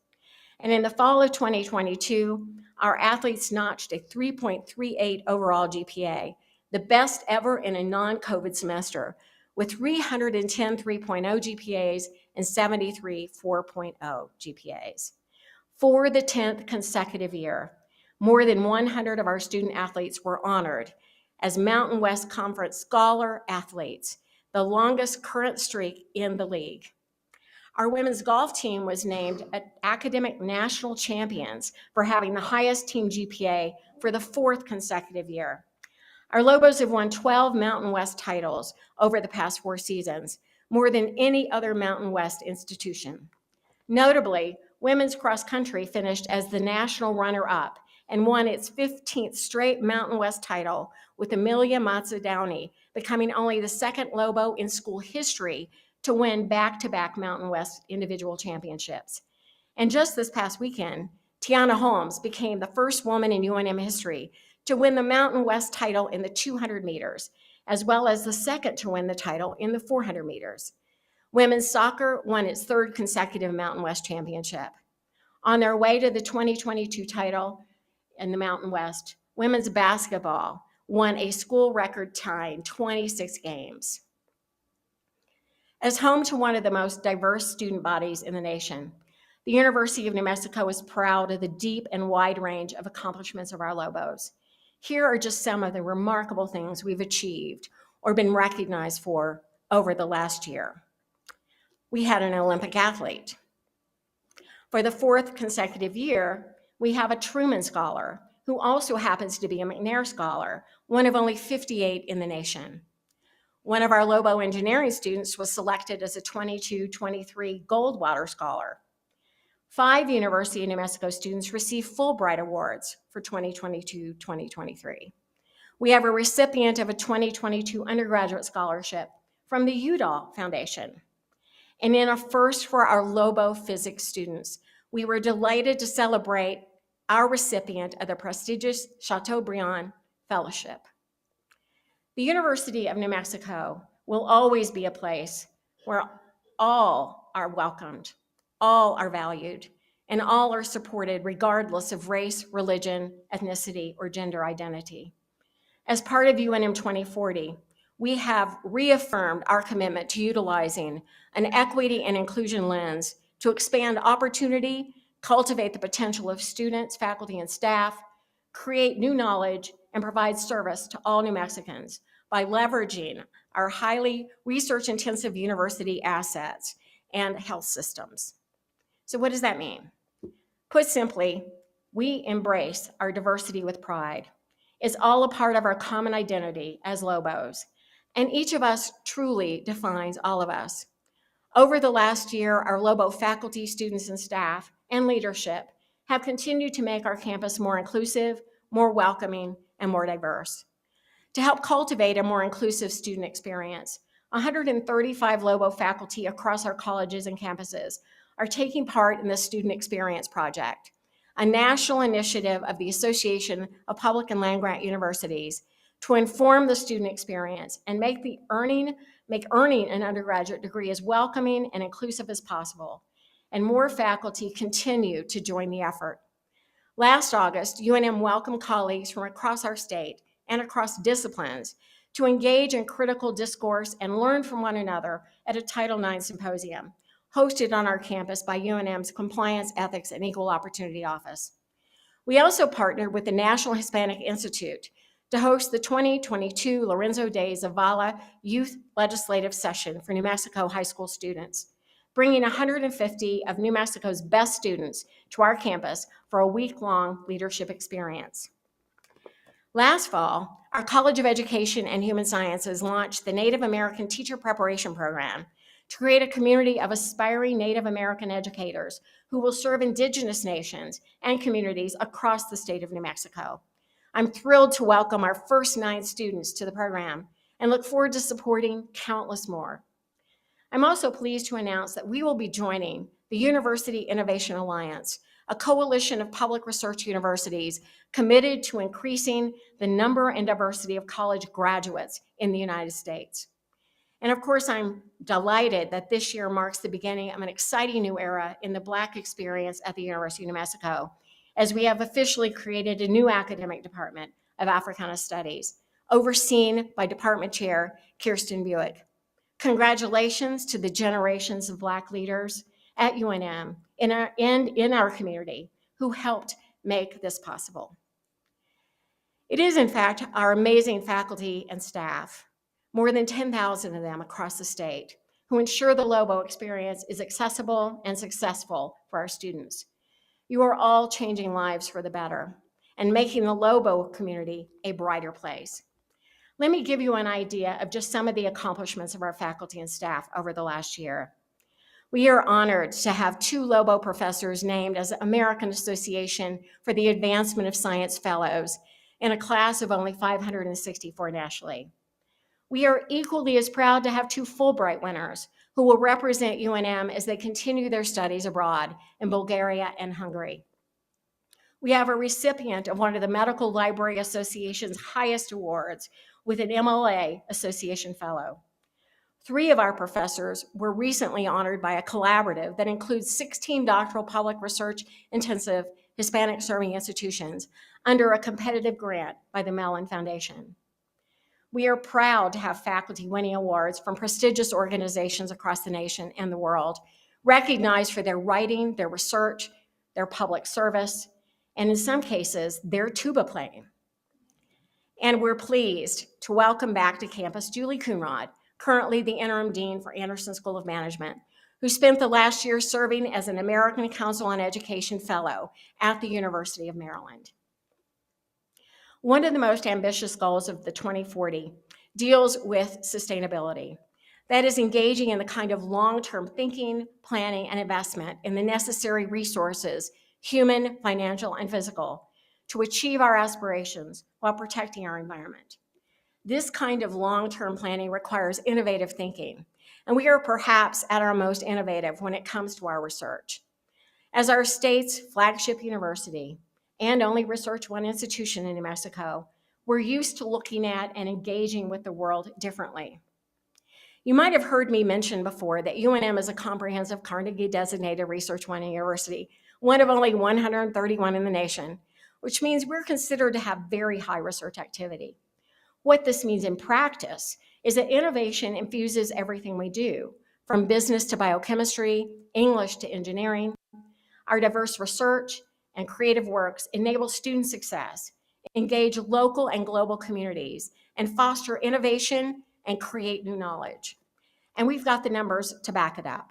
And in the fall of 2022, our athletes notched a 3.38 overall GPA, the best ever in a non-COVID semester, with 310 3.0 GPAs and 73 4.0 GPAs. For the 10th consecutive year, more than 100 of our student athletes were honored as Mountain West Conference Scholar Athletes, the longest current streak in the league. Our women's golf team was named Academic National Champions for having the highest team GPA for the 4th consecutive year. Our Lobos have won 12 Mountain West titles over the past 4 seasons, more than any other Mountain West institution. Notably, women's cross country finished as the national runner-up and won its 15th straight Mountain West title, with Amelia Mazza-Downey becoming only the second Lobo in school history to win back-to-back Mountain West individual championships. And just this past weekend, Tiana Holmes became the first woman in UNM history to win the Mountain West title in the 200 meters, as well as the second to win the title in the 400 meters. Women's soccer won its 3rd consecutive Mountain West championship. On their way to the 2022 title in the Mountain West, women's basketball won a school record tying 26 games. As home to one of the most diverse student bodies in the nation, the University of New Mexico is proud of the deep and wide range of accomplishments of our Lobos. Here are just some of the remarkable things we've achieved or been recognized for over the last year. We had an Olympic athlete. For the 4th consecutive year, we have a Truman Scholar, who also happens to be a McNair Scholar, one of only 58 in the nation. One of our Lobo engineering students was selected as a 22-23 Goldwater Scholar. 5 University of New Mexico students received Fulbright Awards for 2022-2023. We have a recipient of a 2022 undergraduate scholarship from the Udall Foundation. And in a first for our Lobo physics students, we were delighted to celebrate our recipient of the prestigious Chateaubriand Fellowship. The University of New Mexico will always be a place where all are welcomed, all are valued, and all are supported regardless of race, religion, ethnicity, or gender identity. As part of UNM 2040, we have reaffirmed our commitment to utilizing an equity and inclusion lens to expand opportunity, cultivate the potential of students, faculty, and staff, create new knowledge, and provide service to all New Mexicans by leveraging our highly research-intensive university assets and health systems. So what does that mean? Put simply, we embrace our diversity with pride. It's all a part of our common identity as Lobos, and each of us truly defines all of us. Over the last year, our Lobo faculty, students, and staff, and leadership have continued to make our campus more inclusive, more welcoming, and more diverse. To help cultivate a more inclusive student experience, 135 Lobo faculty across our colleges and campuses are taking part in the Student Experience Project, a national initiative of the Association of Public and Land-Grant Universities to inform the student experience and make earning an undergraduate degree as welcoming and inclusive as possible. And more faculty continue to join the effort. Last August, UNM welcomed colleagues from across our state and across disciplines to engage in critical discourse and learn from one another at a Title IX symposium hosted on our campus by UNM's Compliance, Ethics, and Equal Opportunity Office. We also partnered with the National Hispanic Institute to host the 2022 Lorenzo de Zavala Youth Legislative Session for New Mexico high school students, bringing 150 of New Mexico's best students to our campus for a week-long leadership experience. Last fall, Our College of Education and Human Sciences launched the Native American Teacher Preparation Program to create a community of aspiring Native American educators who will serve Indigenous nations and communities across the state of New Mexico. I'm thrilled to welcome our first 9 students to the program and look forward to supporting countless more. I'm also pleased to announce that we will be joining the University Innovation Alliance, a coalition of public research universities committed to increasing the number and diversity of college graduates in the United States. And of course, I'm delighted that this year marks the beginning of an exciting new era in the Black experience at the University of New Mexico, as we have officially created a new academic department of Africana Studies, overseen by Department Chair Kirsten Buick. Congratulations to the generations of Black leaders at UNM and in our community who helped make this possible. It is, in fact, our amazing faculty and staff, more than 10,000 of them across the state, who ensure the Lobo experience is accessible and successful for our students. You are all changing lives for the better and making the Lobo community a brighter place. Let me give you an idea of just some of the accomplishments of our faculty and staff over the last year. We are honored to have 2 Lobo professors named as American Association for the Advancement of Science Fellows in a class of only 564 nationally. We are equally as proud to have 2 Fulbright winners who will represent UNM as they continue their studies abroad in Bulgaria and Hungary. We have a recipient of one of the Medical Library Association's highest awards with an MLA Association Fellow. 3 of our professors were recently honored by a collaborative that includes 16 doctoral public research intensive Hispanic serving institutions under a competitive grant by the Mellon Foundation. We are proud to have faculty winning awards from prestigious organizations across the nation and the world, recognized for their writing, their research, their public service, and in some cases, their tuba playing. And we're pleased to welcome back to campus Julie Coonrod, currently the interim dean for Anderson School of Management, who spent the last year serving as an American Council on Education Fellow at the University of Maryland. One of the most ambitious goals of the 2040 deals with sustainability. That is engaging in the kind of long-term thinking, planning, and investment in the necessary resources, human, financial, and physical, to achieve our aspirations while protecting our environment. This kind of long-term planning requires innovative thinking, and we are perhaps at our most innovative when it comes to our research. As our state's flagship university, and only Research One institution in New Mexico, we're used to looking at and engaging with the world differently. You might have heard me mention before that UNM is a comprehensive Carnegie-designated Research One university, one of only 131 in the nation, which means we're considered to have very high research activity. What this means in practice is that innovation infuses everything we do, from business to biochemistry, English to engineering. Our diverse research and creative works enable student success, engage local and global communities, and foster innovation and create new knowledge. And we've got the numbers to back it up.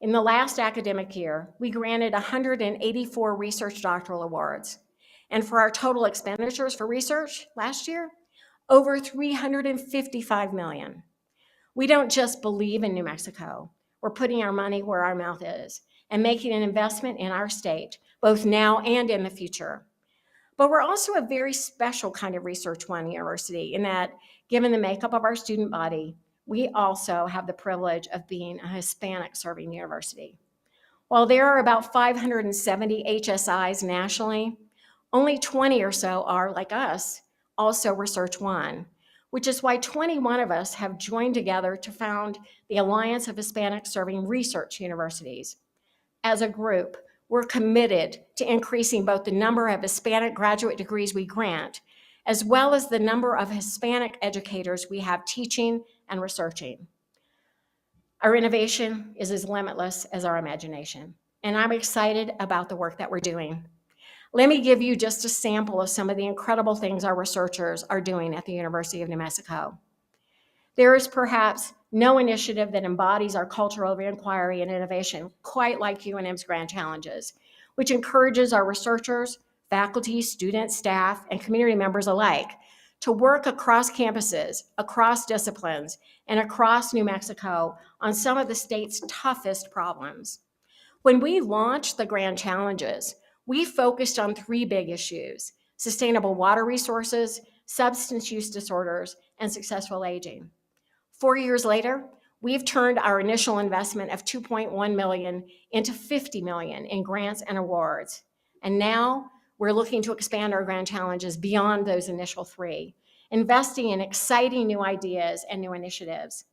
In the last academic year, we granted 184 research doctoral awards. And for our total expenditures for research last year, over $355 million. We don't just believe in New Mexico. We're putting our money where our mouth is and making an investment in our state, both now and in the future. But we're also a very special kind of Research One university in that, given the makeup of our student body, we also have the privilege of being a Hispanic serving university. While there are about 570 HSIs nationally, only 20 or so are, like us, also Research One, which is why 21 of us have joined together to found the Alliance of Hispanic Serving Research Universities. As a group, we're committed to increasing both the number of Hispanic graduate degrees we grant, as well as the number of Hispanic educators we have teaching and researching. Our innovation is as limitless as our imagination, and I'm excited about the work that we're doing. Let me give you just a sample of some of the incredible things our researchers are doing at the University of New Mexico. There is perhaps no initiative that embodies our culture of inquiry and innovation quite like UNM's Grand Challenges, which encourages our researchers, faculty, students, staff, and community members alike, to work across campuses, across disciplines, and across New Mexico on some of the state's toughest problems. When we launched the Grand Challenges, we focused on three big issues: sustainable water resources, substance use disorders, and successful aging. 4 years later, we've turned our initial investment of $2.1 million into $50 million in grants and awards. And now we're looking to expand our Grand Challenges beyond those initial three, investing in exciting new ideas and new initiatives.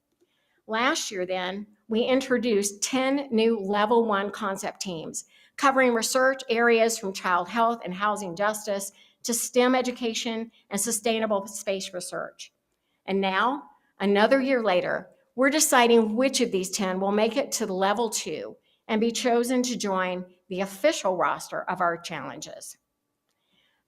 Last year, then, we introduced 10 new Level 1 concept teams covering research areas from child health and housing justice to STEM education and sustainable space research. And now, another year later, we're deciding which of these 10 will make it to Level 2 and be chosen to join the official roster of our challenges.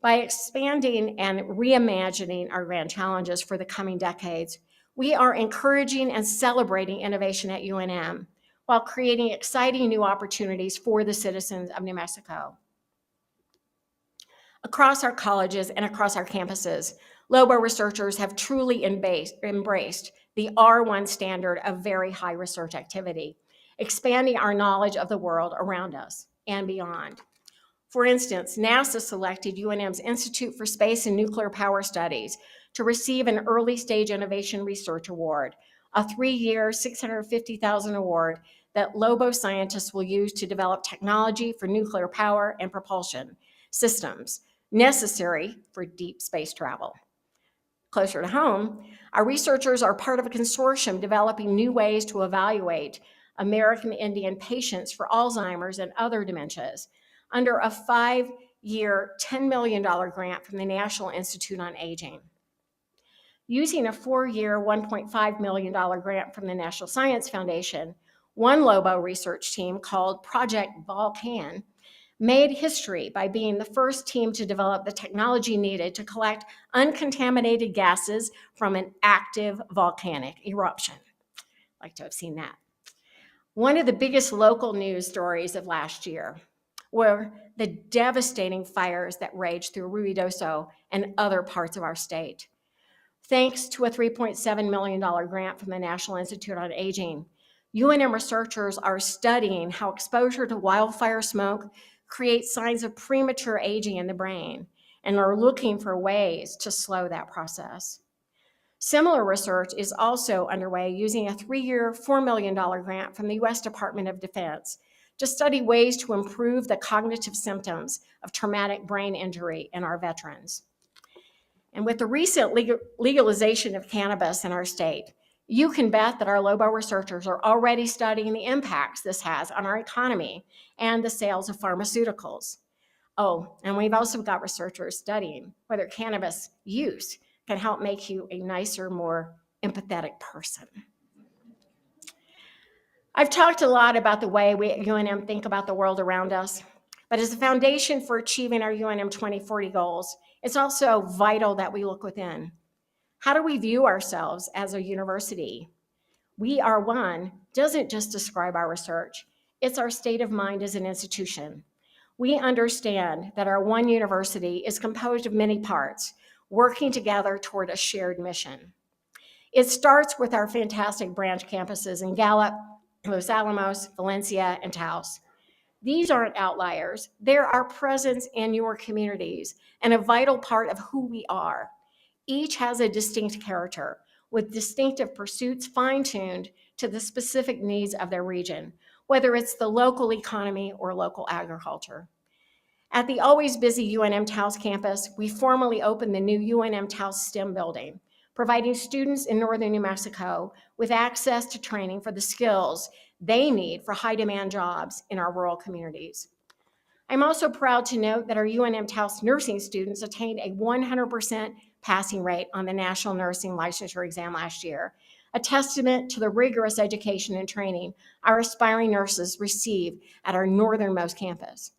By expanding and reimagining our Grand Challenges for the coming decades, we are encouraging and celebrating innovation at UNM while creating exciting new opportunities for the citizens of New Mexico. Across our colleges and across our campuses, Lobo researchers have truly embraced the R1 standard of very high research activity, expanding our knowledge of the world around us and beyond. For instance, NASA selected UNM's Institute for Space and Nuclear Power Studies to receive an Early Stage Innovation Research Award, a 3-year, $650,000 award that Lobo scientists will use to develop technology for nuclear power and propulsion systems necessary for deep space travel. Closer to home, our researchers are part of a consortium developing new ways to evaluate American Indian patients for Alzheimer's and other dementias under a 5-year, $10 million grant from the National Institute on Aging. Using a 4-year, $1.5 million grant from the National Science Foundation, one Lobo research team called Project Volcan made history by being the first team to develop the technology needed to collect uncontaminated gases from an active volcanic eruption. I'd like to have seen that. One of the biggest local news stories of last year were the devastating fires that raged through Ruidoso and other parts of our state. Thanks to a $3.7 million grant from the National Institute on Aging, UNM researchers are studying how exposure to wildfire smoke creates signs of premature aging in the brain and are looking for ways to slow that process. Similar research is also underway using a 3-year, $4 million grant from the U.S. Department of Defense to study ways to improve the cognitive symptoms of traumatic brain injury in our veterans. And with the recent legalization of cannabis in our state, you can bet that our Lobo researchers are already studying the impacts this has on our economy and the sales of pharmaceuticals. Oh, and we've also got researchers studying whether cannabis use can help make you a nicer, more empathetic person. I've talked a lot about the way we at UNM think about the world around us, but as a foundation for achieving our UNM 2040 goals, it's also vital that we look within. How do we view ourselves as a university? We are one doesn't just describe our research, it's our state of mind as an institution. We understand that our one university is composed of many parts, working together toward a shared mission. It starts with our fantastic branch campuses in Gallup, Los Alamos, Valencia, and Taos. These aren't outliers. They're our presence in your communities and a vital part of who we are. Each has a distinct character with distinctive pursuits fine-tuned to the specific needs of their region, whether it's the local economy or local agriculture. At the always busy UNM Taos campus, we formally opened the new UNM Taos STEM building, providing students in northern New Mexico with access to training for the skills they need for high-demand jobs in our rural communities. I'm also proud to note that our UNM Taos nursing students attained a 100% passing rate on the National Nursing Licensure Exam last year, a testament to the rigorous education and training our aspiring nurses receive at our northernmost campus.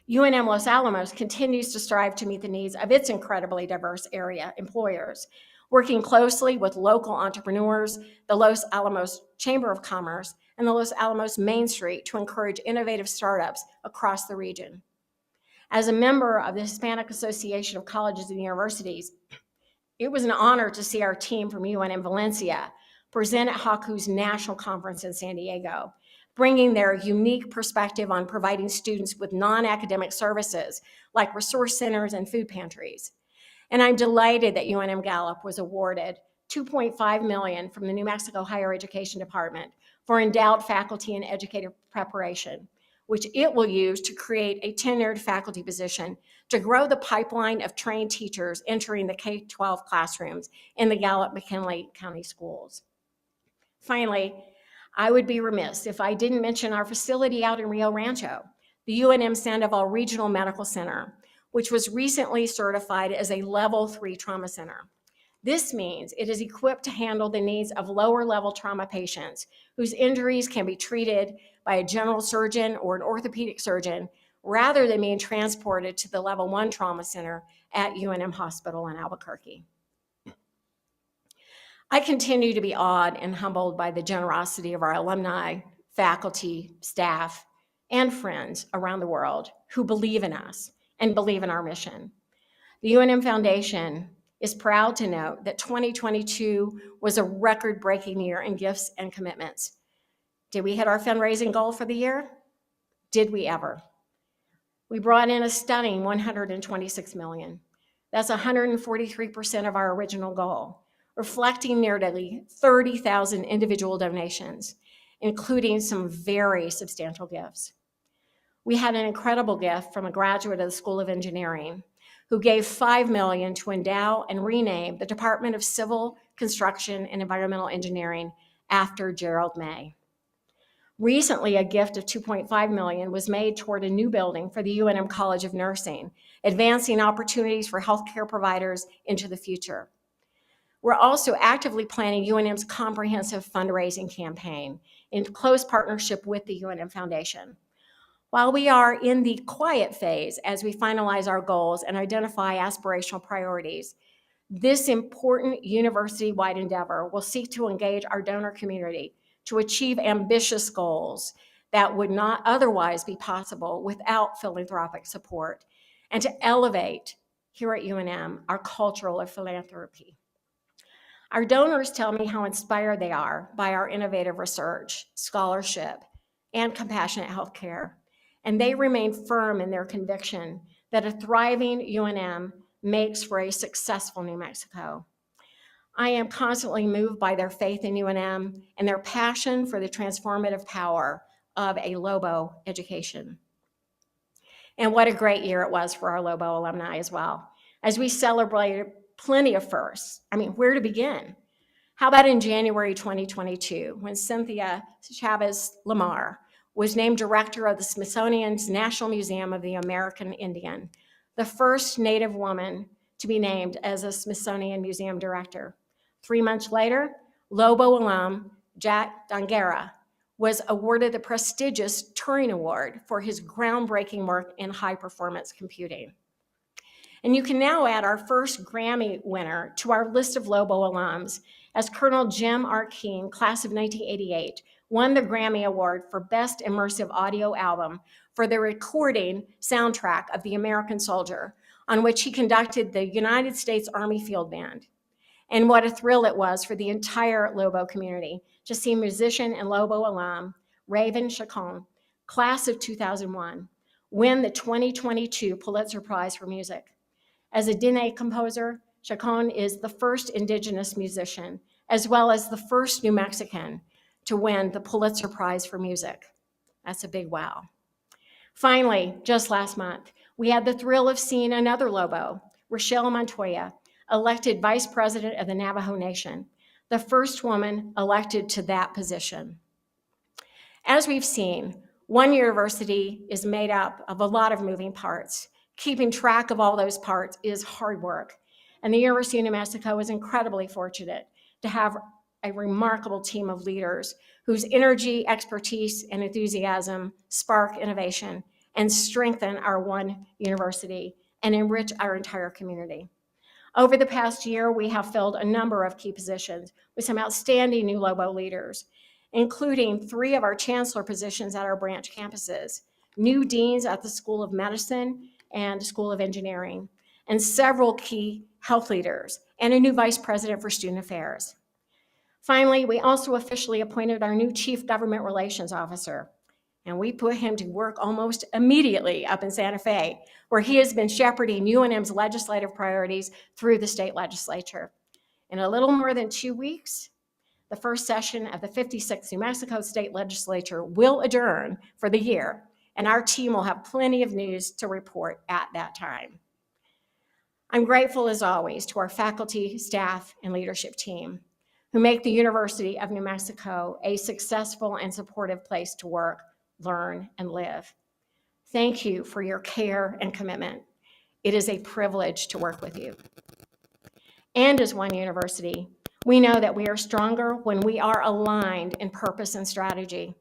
UNM Los Alamos continues to strive to meet the needs of its incredibly diverse area employers, working closely with local entrepreneurs, the Los Alamos Chamber of Commerce, and the Los Alamos Main Street to encourage innovative startups across the region. As a member of the Hispanic Association of Colleges and Universities, it was an honor to see our team from UNM Valencia present at HACU's National Conference in San Diego, bringing their unique perspective on providing students with non-academic services like resource centers and food pantries. And I'm delighted that UNM Gallup was awarded $2.5 million from the New Mexico Higher Education Department for endowed faculty and educator preparation, which it will use to create a tenured faculty position to grow the pipeline of trained teachers entering the K-12 classrooms in the Gallup-McKinley County schools. Finally, I would be remiss if I didn't mention our facility out in Rio Rancho, the UNM Sandoval Regional Medical Center, which was recently certified as a Level 3 trauma center. This means it is equipped to handle the needs of lower-level trauma patients whose injuries can be treated by a general surgeon or an orthopedic surgeon rather than being transported to the Level 1 trauma center at UNM Hospital in Albuquerque. I continue to be awed and humbled by the generosity of our alumni, faculty, staff, and friends around the world who believe in us and believe in our mission. The UNM Foundation is proud to note that 2022 was a record-breaking year in gifts and commitments. Did we hit our fundraising goal for the year? Did we ever? We brought in a stunning $126 million. That's 143% of our original goal, reflecting nearly 30,000 individual donations, including some very substantial gifts. We had an incredible gift from a graduate of the School of Engineering who gave $5 million to endow and rename the Department of Civil, Construction, and Environmental Engineering after Gerald May. Recently, a gift of $2.5 million was made toward a new building for the UNM College of Nursing, advancing opportunities for healthcare providers into the future. We're also actively planning UNM's comprehensive fundraising campaign in close partnership with the UNM Foundation. While we are in the quiet phase as we finalize our goals and identify aspirational priorities, this important university-wide endeavor will seek to engage our donor community to achieve ambitious goals that would not otherwise be possible without philanthropic support, and to elevate here at UNM our culture of philanthropy. Our donors tell me how inspired they are by our innovative research, scholarship, and compassionate healthcare, and they remain firm in their conviction that a thriving UNM makes for a successful New Mexico. I am constantly moved by their faith in UNM and their passion for the transformative power of a Lobo education. And what a great year it was for our Lobo alumni as well, as we celebrated plenty of firsts. I mean, where to begin? How about in January 2022, when Cynthia Chavez Lamar was named director of the Smithsonian's National Museum of the American Indian, the first Native woman to be named as a Smithsonian Museum director. 3 months later, Lobo alum Jack Dangera was awarded the prestigious Turing Award for his groundbreaking work in high-performance computing. And you can now add our first Grammy winner to our list of Lobo alums, as Colonel Jim R. King, class of 1988, won the Grammy Award for Best Immersive Audio Album for the recording soundtrack of The American Soldier, on which he conducted the United States Army Field Band. And what a thrill it was for the entire Lobo community to see musician and Lobo alum Raven Chacon, class of 2001, win the 2022 Pulitzer Prize for Music. As a Diné composer, Chacon is the first indigenous musician, as well as the first New Mexican to win the Pulitzer Prize for Music. That's a big wow. Finally, just last month, we had the thrill of seeing another Lobo, Rochelle Montoya, elected Vice President of the Navajo Nation, the first woman elected to that position. As we've seen, one university is made up of a lot of moving parts. Keeping track of all those parts is hard work, and the University of New Mexico is incredibly fortunate to have a remarkable team of leaders whose energy, expertise, and enthusiasm spark innovation and strengthen our one university and enrich our entire community. Over the past year, we have filled a number of key positions with some outstanding new Lobo leaders, including 3 of our chancellor positions at our branch campuses, new deans at the School of Medicine, and School of Engineering, and several key health leaders, and a new vice president for student affairs. Finally, we also officially appointed our new chief government relations officer, and we put him to work almost immediately up in Santa Fe, where he has been shepherding UNM's legislative priorities through the state legislature. In a little more than 2 weeks, the first session of the 56th New Mexico State Legislature will adjourn for the year, and our team will have plenty of news to report at that time. I'm grateful, as always, to our faculty, staff, and leadership team who make the University of New Mexico a successful and supportive place to work, learn, and live. Thank you for your care and commitment. It is a privilege to work with you. And as one university, we know that we are stronger when we are aligned in purpose and strategy.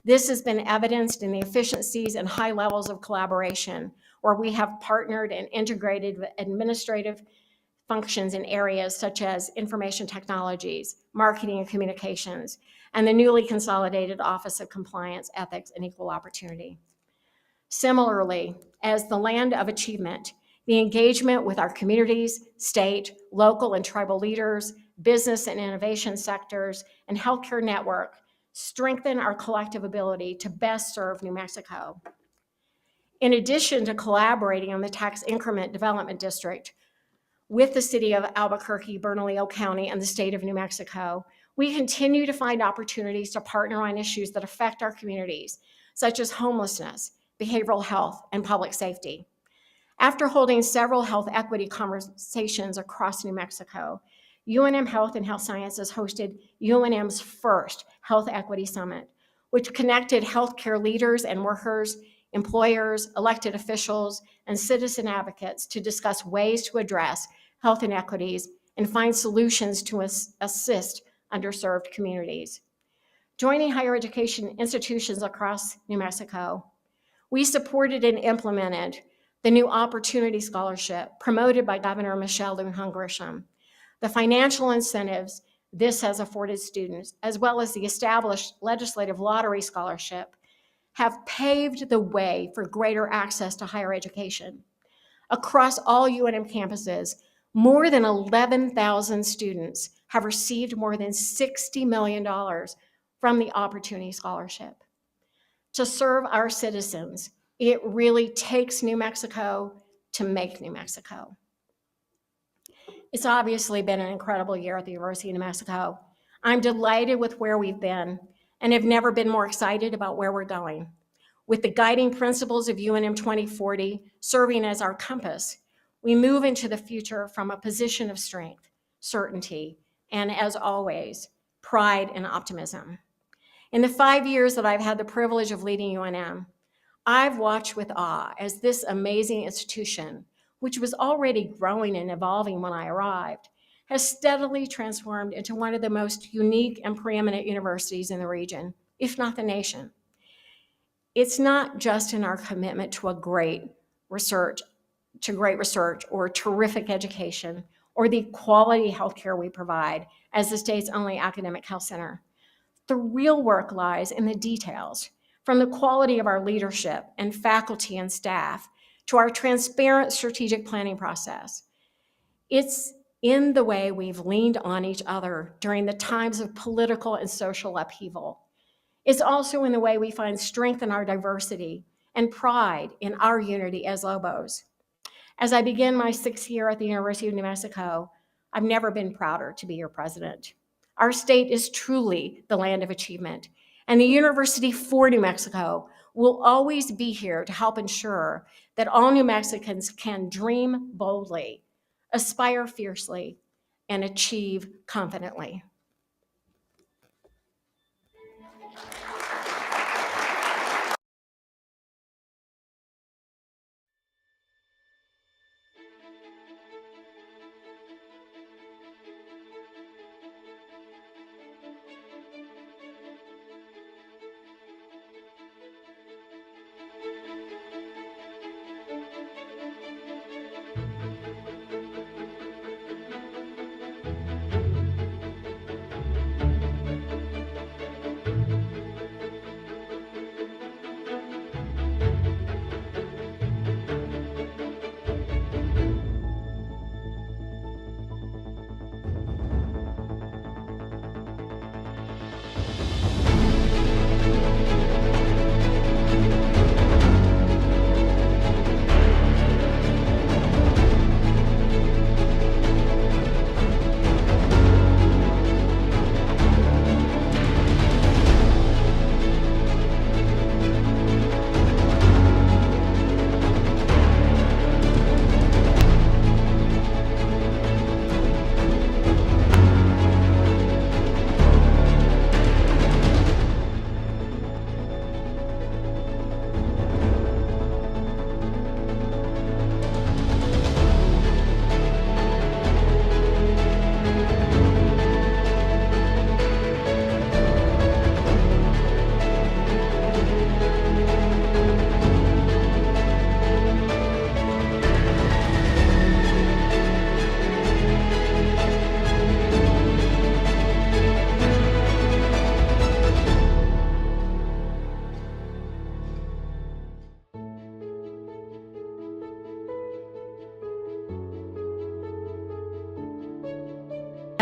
This has been evidenced in the efficiencies and high levels of collaboration, where we have partnered and integrated with administrative functions in areas such as information technologies, marketing and communications, and the newly consolidated Office of Compliance, Ethics, and Equal Opportunity. Similarly, as the land of achievement, the engagement with our communities, state, local, and tribal leaders, business and innovation sectors, and healthcare network strengthen our collective ability to best serve New Mexico. In addition to collaborating on the Tax Increment Development District with the city of Albuquerque, Bernalillo County, and the state of New Mexico, we continue to find opportunities to partner on issues that affect our communities, such as homelessness, behavioral health, and public safety. After holding several health equity conversations across New Mexico, UNM Health and Health Sciences hosted UNM's first Health Equity Summit, which connected healthcare leaders and workers, employers, elected officials, and citizen advocates to discuss ways to address health inequities and find solutions to assist underserved communities. Joining higher education institutions across New Mexico, we supported and implemented the new Opportunity Scholarship promoted by Governor Michelle Lujan Grisham. The financial incentives this has afforded students, as well as the established legislative lottery scholarship, have paved the way for greater access to higher education. Across all UNM campuses, more than 11,000 students have received more than $60 million from the Opportunity Scholarship. To serve our citizens, it really takes New Mexico to make New Mexico. It's obviously been an incredible year at the University of New Mexico. I'm delighted with where we've been and have never been more excited about where we're going. With the guiding principles of UNM 2040 serving as our compass, we move into the future from a position of strength, certainty, and as always, pride and optimism. In the 5 years that I've had the privilege of leading UNM, I've watched with awe as this amazing institution, which was already growing and evolving when I arrived, has steadily transformed into one of the most unique and preeminent universities in the region, if not the nation. It's not just in our commitment to great research or terrific education or the quality healthcare we provide as the state's only academic health center. The real work lies in the details, from the quality of our leadership and faculty and staff to our transparent strategic planning process. It's in the way we've leaned on each other during the times of political and social upheaval. It's also in the way we find strength in our diversity and pride in our unity as Lobos. As I begin my 6th year at the University of New Mexico, I've never been prouder to be your president. Our state is truly the land of achievement, and the University for New Mexico will always be here to help ensure that all New Mexicans can dream boldly, aspire fiercely, and achieve confidently.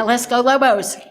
Let's go Lobos.